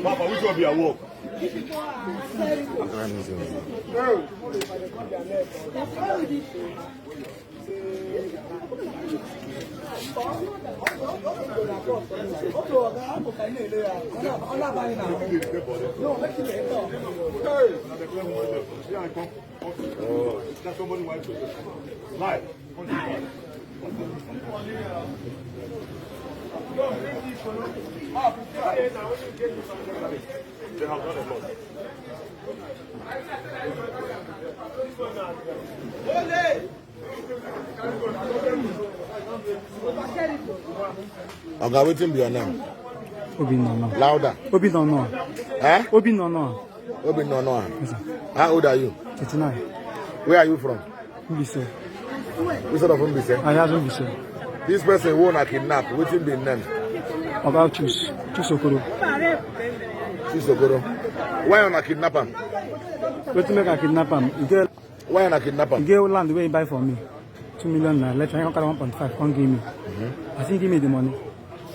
Papa, which one be your work? Oh, that's somebody white. Live. They have done a lot. Okay, waiting be your name. Obi no. Louder. Obi no. Huh? Obi no. Obi no. Yes, sir. How old are you? 39. Where are you from? Mbise. Which sort of Mbise? I have Mbise. This person who na kidnap, waiting be name. About choose Okoro. Choose Okoro. Why you na kidnap him? Wetin make I kidnap am? Why you na kidnap him? He get land wey he buy for me. 2 million naira. Let's try to carry 1.5. Can't give me. I think give me the money.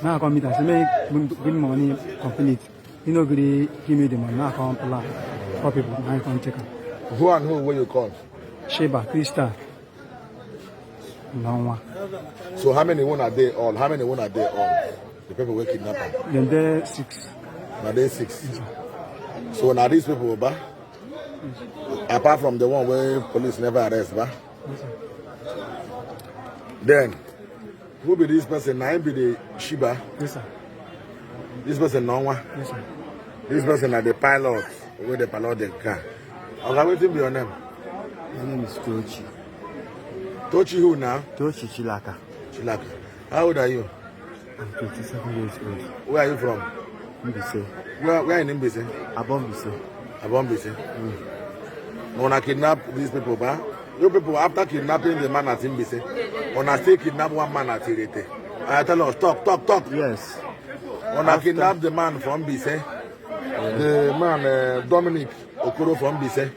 Now I come meet and say make give me money complete. He no agree give me the money. Now I come plan for people. Now I come check am. Who and who will you call? Sheba, Krista. No one. So how many one are they all? How many one are they all? The people will kidnap him. Then there 6. Now they 6. Yes, so now these people, ba? Yes. Apart from the one where police never arrest, ba? Yes, then who be this person? Now be the Sheba. yes, sir. This person no one. Yes, sir. This person are the pilot. Where the pilot the car. Okay, what be your name? My name is Tochi. Tochi who now? Tochi Chilaka. Chilaka. How old are you? I'm 27 years old. Where are you from? Mbise. Where in Mbise? Abombise. Abombise. When I kidnap these people, ba? You people, after kidnapping the man at Mbise, when I still kidnap one man at Irete. I tell us, talk. Yes. When I kidnap the man from Mbise, the man Dominic Okoro from Mbise.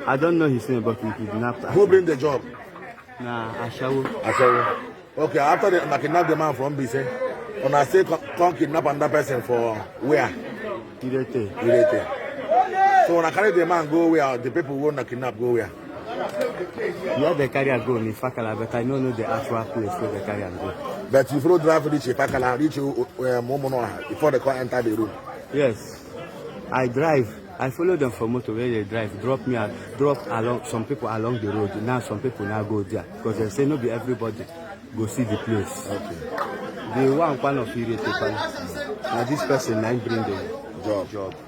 I don't know his name, but he kidnapped us. Who bring the job? Nah, Ashawo. Okay, after I kidnap the man from Mbise, when I say come kidnap another person for where? Irete. So when I carry the man go where, the people who want to kidnap go where? Yeah, the carrier go in Fakala, but I don't know the actual place where the carrier go. But if you drive reach Fakala, reach Momono before the car enter the room. Yes. I drive. I follow them from motor where they drive, drop along some people along the road. Now some people now go there because they say no be everybody go see the place. Okay. The one of Irete. Now this person now bring the job.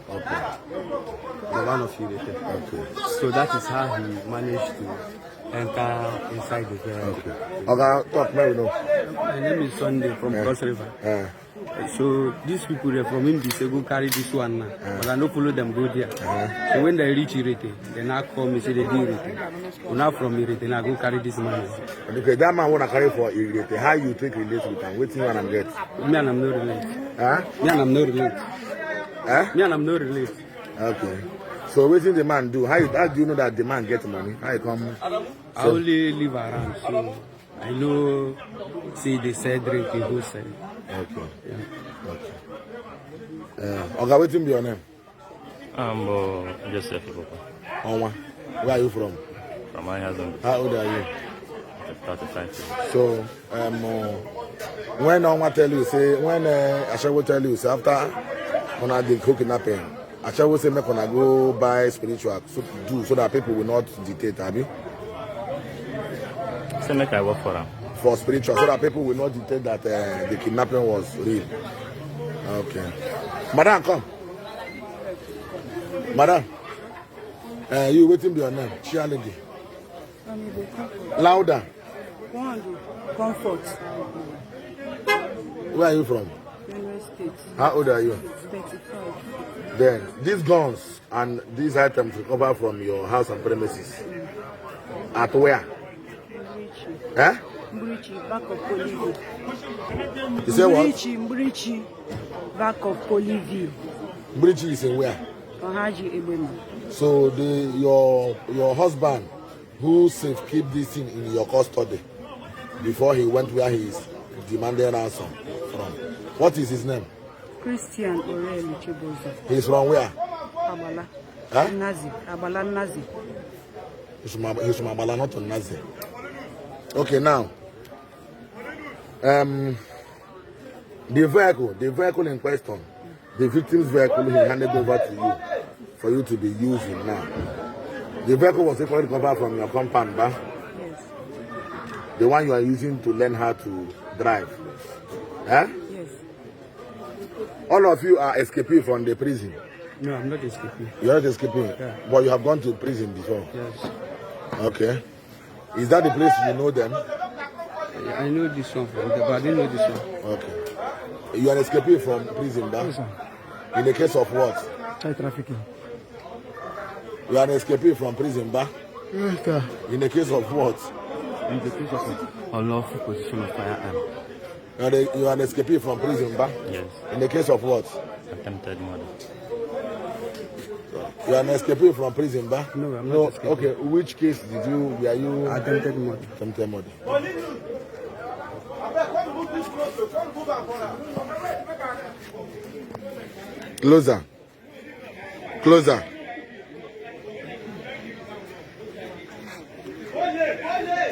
Okay. The one of Irete. Okay. So that is how he managed to enter inside the vehicle. Okay. Okay, talk now, you know. My name is Sunday from Cross River. So these people are from Mbise go carry this one now. But I don't follow them go there. So when they reach Irete, they now call me say they do Irete. Now from Irete, now go carry this man. Okay, that man wanna carry for Irete. How you take relate with him? Waiting when I'm get. Me and I'm not relate. Huh? Me and I'm not relate. Huh? Me and I'm not relate. Okay. So what did the man do? How do you know that the man gets money? How you come? I only live around, so I know. See, they say drink, they go sell. Okay. Yeah. Okay. Okay, what be your name? I'm Joseph. Onwa. Where are you from? From my husband. How old are you? 35. So, when Onwa tell you, say, when Asha will tell you, say, after when I did kidnapping, Asha will say, make when I go buy spiritual so that people will not dictate, Abi? Say make I work for them. For spiritual, so that people will not dictate that the kidnapping was real. Okay. Madam, come. Madam, you waiting be your name? Chialigi. Louder. Comfort. Where are you from? Benue State. How old are you? 35. Then, these guns and these items recovered from your house and premises. At where? Eh? Mbrichi, back of Polyville. You say what? Mbrichi, back of Polyville. Mbrichi is in where? Ohaji Ebema. So your husband who safe keep this thing in your custody before he went where he is demanding ransom from. What is his name? Christian Orel Chibozo. He's from where? Abala. Huh? Nazi. Abala Nazi. He's from Abala, not on Nazi. Okay, now. The vehicle in question, the victim's vehicle, he handed over to you for you to be using now. The vehicle was equally recovered from your compound, bah? Yes. The one you are using to learn how to drive. Huh? Yes. All of you are escaping from the prison. No, I'm not escaping. You are not escaping, Yeah. but you have gone to prison before. Yes. Okay. Is that the place you know them? I know this one from there, but I didn't know this one. Okay. You are escaping from prison, bah? Yes, sir. In the case of what? Child trafficking. You are escaping from prison, bah? Yes, sir. In the case of what? In the case of unlawful possession of firearm. You are escaping from prison, bah? Yes. In the case of what? Attempted murder. You are escaping from prison, bah? No, I'm not escaping. Okay, which case were you? Attempted murder. Attempted murder. Closer. Closer.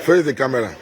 Face the camera.